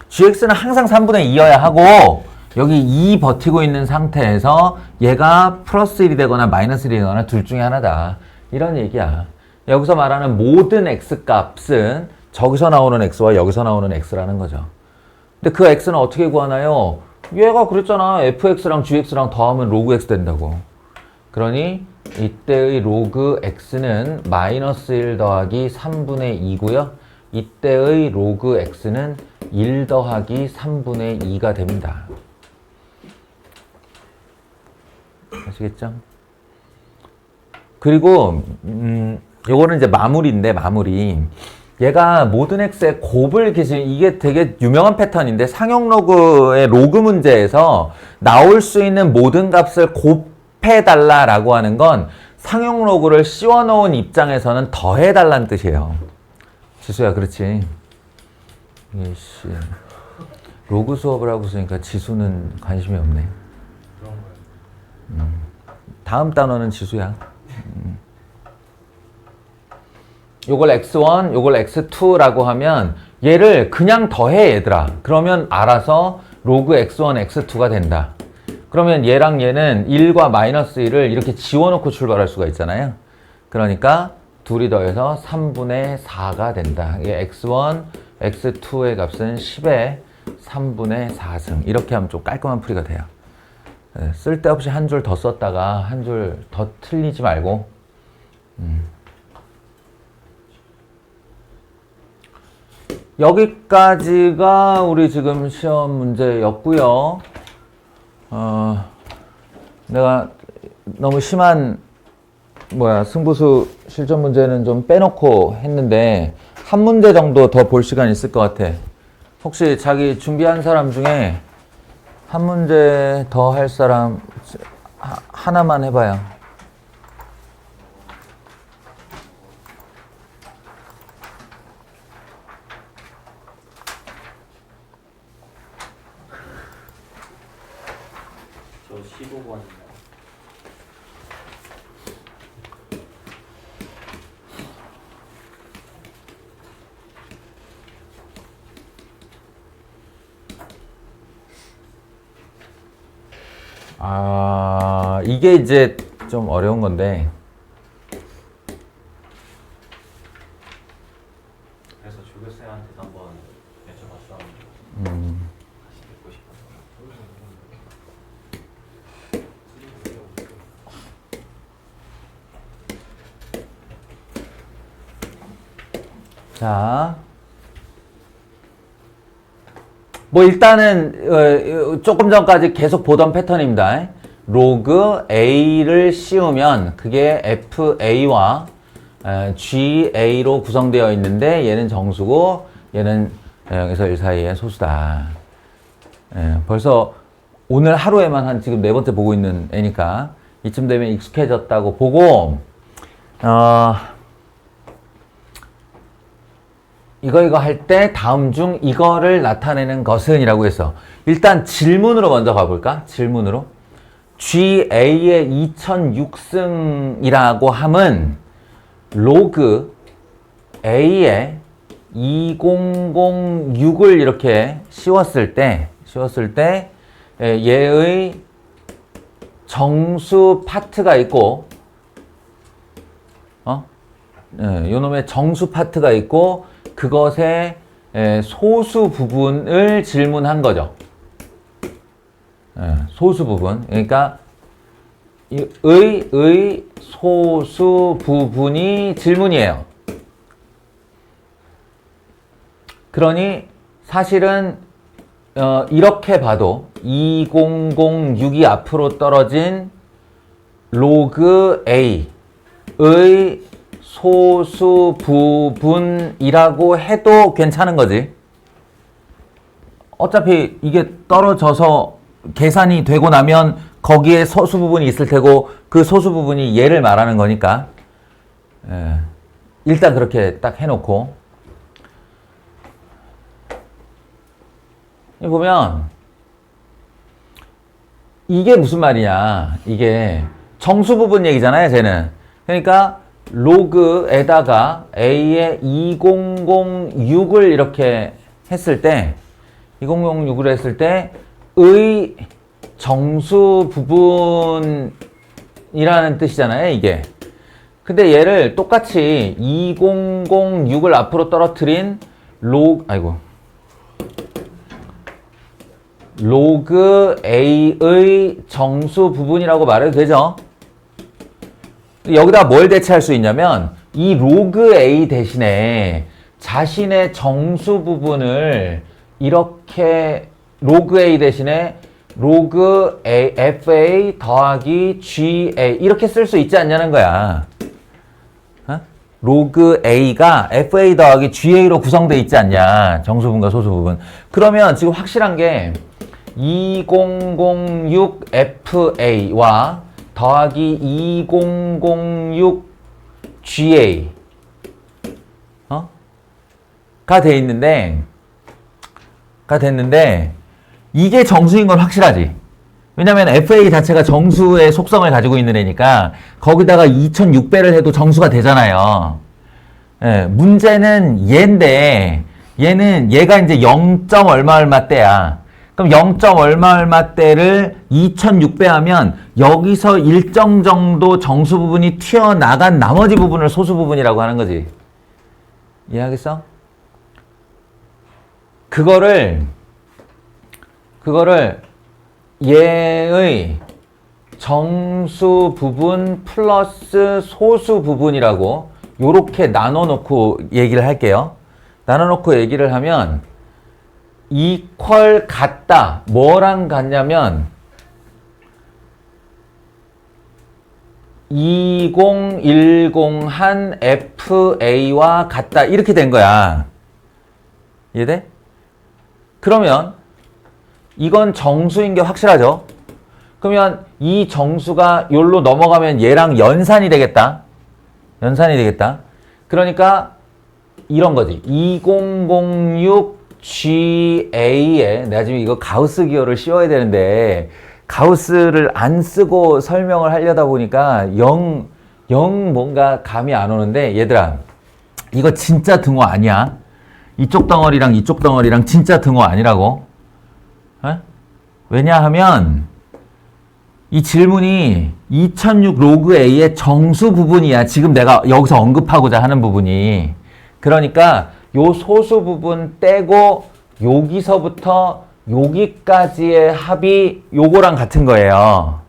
Speaker 1: gx는 항상 3분의 2여야 하고 여기 2 버티고 있는 상태에서 얘가 플러스 1이 되거나 마이너스 1이 되거나 둘 중에 하나다. 이런 얘기야. 여기서 말하는 모든 x 값은 저기서 나오는 x와 여기서 나오는 x라는 거죠. 근데 그 x는 어떻게 구하나요? 얘가 그랬잖아. fx랑 gx랑 더하면 로그 x 된다고. 그러니 이때의 로그 x는 마이너스 1 더하기 3분의 2고요. 이때의 로그 x는 1 더하기 3분의 2가 됩니다. 아시겠죠? 그리고 요거는 이제 마무리인데 마무리. 얘가 모든 x의 곱을 이게 되게 유명한 패턴인데 상용 로그의 로그 문제에서 나올 수 있는 모든 값을 곱해달라라고 하는 건 상용 로그를 씌워놓은 입장에서는 더해달라는 뜻이에요. 지수야, 그렇지? 이씨, 로그 수업을 하고 있으니까 지수는 관심이 없네.
Speaker 2: 그런 거예요.
Speaker 1: 다음 단어는 지수야. 요걸 x1, 요걸 x2라고 하면 얘를 그냥 더해 얘들아. 그러면 알아서 로그 x1, x2가 된다. 그러면 얘랑 얘는 1과 마이너스 1을 이렇게 지워놓고 출발할 수가 있잖아요. 그러니까 둘이 더해서 3분의 4가 된다. 이게 x1, x2의 값은 10의 3분의 4승. 이렇게 하면 좀 깔끔한 풀이가 돼요. 쓸데없이 한 줄 더 썼다가 한 줄 더 틀리지 말고. 여기까지가 우리 지금 시험 문제였고요. 내가 너무 심한 승부수 실전 문제는 좀 빼놓고 했는데 한 문제 정도 더 볼 시간 있을 것 같아. 혹시 자기 준비한 사람 중에 한 문제 더 할 사람 하나만 해봐요.
Speaker 2: 저 15번이요.
Speaker 1: 이게 이제 좀 어려운 건데.
Speaker 2: 그래서 조교쌤한테도 한번 여쭤봤었는데 다시 듣고 싶어서.
Speaker 1: 자, 일단은 조금 전까지 계속 보던 패턴입니다. 로그 A를 씌우면 그게 FA와 GA로 구성되어 있는데 얘는 정수고 얘는 0에서 1 사이의 소수다. 벌써 오늘 하루에만 한 지금 4번째 보고 있는 애니까 이쯤 되면 익숙해졌다고 보고 이거 할 때 다음 중 이거를 나타내는 것은 이라고 해서 일단 질문으로 먼저 가볼까? 질문으로 GA의 2006승이라고 함은 로그 A의 2006을 이렇게 씌웠을 때 얘의 정수 파트가 있고 요놈의 정수 파트가 있고 그것의 소수 부분을 질문한 거죠. 소수 부분. 그러니까 의 소수 부분이 질문이에요. 그러니 사실은 이렇게 봐도 2006이 앞으로 떨어진 로그 A의 소수 부분이라고 해도 괜찮은 거지. 어차피 이게 떨어져서 계산이 되고 나면 거기에 소수 부분이 있을 테고 그 소수 부분이 얘를 말하는 거니까 일단 그렇게 딱 해놓고 보면 이게 무슨 말이냐, 이게 정수 부분 얘기잖아요, 쟤는. 그러니까 로그에다가 A의 2006을 이렇게 했을 때 2006을 했을 때 의 정수 부분이라는 뜻이잖아요, 이게. 근데 얘를 똑같이 2006을 앞으로 떨어뜨린 로그 A의 정수 부분이라고 말해도 되죠. 여기다 뭘 대체할 수 있냐면 이 로그 A 대신에 자신의 정수 부분을 이렇게 로그 A 대신에 로그 A, FA 더하기 GA 이렇게 쓸 수 있지 않냐는 거야. 로그 A가 FA 더하기 GA로 구성되어 있지 않냐. 정수 부분과 소수 부분. 그러면 지금 확실한 게 2006 FA와 더하기 2006 GA 가 됐는데 이게 정수인 건 확실하지. 왜냐면 FA 자체가 정수의 속성을 가지고 있는 애니까 거기다가 2006배를 해도 정수가 되잖아요. 문제는 얘인데 얘가 이제 0. 얼마 대야. 그럼 0. 얼마 대를 2006배 하면 여기서 일정 정도 정수 부분이 튀어나간 나머지 부분을 소수 부분이라고 하는 거지. 이해하겠어? 그거를 얘의 정수 부분 플러스 소수 부분이라고 요렇게 나눠놓고 얘기를 할게요. 나눠놓고 얘기를 하면 이퀄 같다. 뭐랑 같냐면 2010한 FA와 같다. 이렇게 된 거야. 이해돼? 그러면 이건 정수인 게 확실하죠? 그러면 이 정수가 여기로 넘어가면 얘랑 연산이 되겠다. 그러니까 이런 거지. 2006 GA에 내가 지금 이거 가우스 기호를 씌워야 되는데 가우스를 안 쓰고 설명을 하려다 보니까 영 뭔가 감이 안 오는데 얘들아 이거 진짜 등호 아니야. 이쪽 덩어리랑 이쪽 덩어리랑 진짜 등호 아니라고. 왜냐하면 이 질문이 2006 로그 A의 정수 부분이야. 지금 내가 여기서 언급하고자 하는 부분이. 그러니까 요 소수 부분 떼고 여기서부터 여기까지의 합이 요거랑 같은 거예요.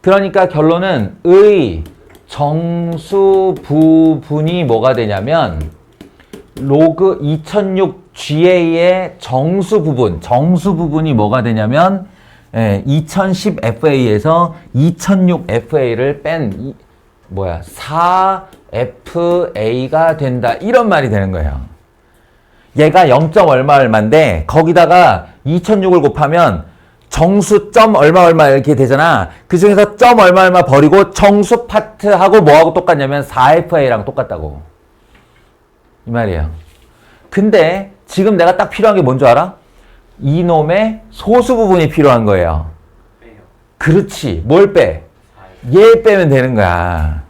Speaker 1: 그러니까 결론은 의 정수 부분이 뭐가 되냐면 로그 2006 GA의 정수 부분이 뭐가 되냐면 2010 FA에서 2006 FA를 뺀 4FA가 된다. 이런 말이 되는 거예요. 얘가 0. 얼마인데 거기다가 2006을 곱하면 정수 점 얼마 이렇게 되잖아. 그 중에서 점 얼마 버리고 정수 파트하고 뭐하고 똑같냐면 4FA랑 똑같다고. 이 말이에요. 근데 지금 내가 딱 필요한 게 뭔 줄 알아? 이놈의 소수 부분이 필요한 거예요.
Speaker 2: 빼요.
Speaker 3: 그렇지. 뭘 빼? 얘 빼면 되는 거야.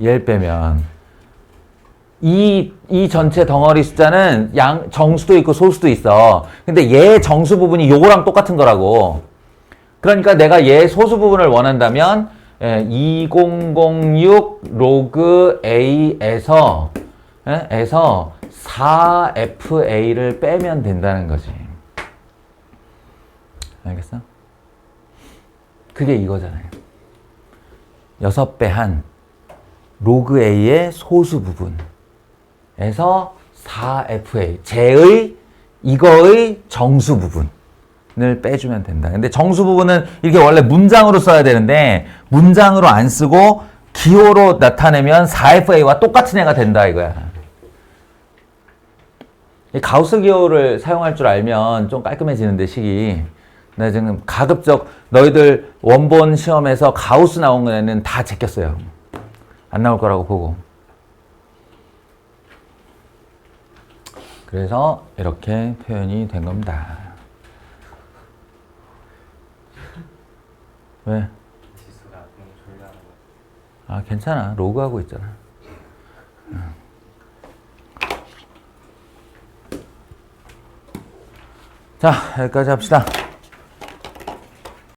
Speaker 3: 얘를 빼면. 이 전체 덩어리 숫자는 정수도 있고 소수도 있어. 근데 얘 정수 부분이 요거랑 똑같은 거라고. 그러니까 내가 얘 소수 부분을 원한다면 2006 로그 A에서 4FA를 빼면 된다는 거지. 알겠어? 그게 이거잖아요. 6배 한 로그 A의 소수 부분에서 4FA, 이거의 정수 부분을 빼주면 된다. 근데 정수 부분은 이렇게 원래 문장으로 써야 되는데, 문장으로 안 쓰고 기호로 나타내면 4FA와 똑같은 애가 된다, 이거야. 이 가우스 기호를 사용할 줄 알면 좀 깔끔해지는데, 식이. 나 지금 가급적 너희들 원본 시험에서 가우스 나온 거는 다 제꼈어요. 안 나올 거라고 보고. 그래서 이렇게 표현이 된 겁니다. 왜?
Speaker 2: 지수가 너무 졸려하는 거.
Speaker 3: 아, 괜찮아. 로그하고 있잖아. 자, 여기까지 합시다.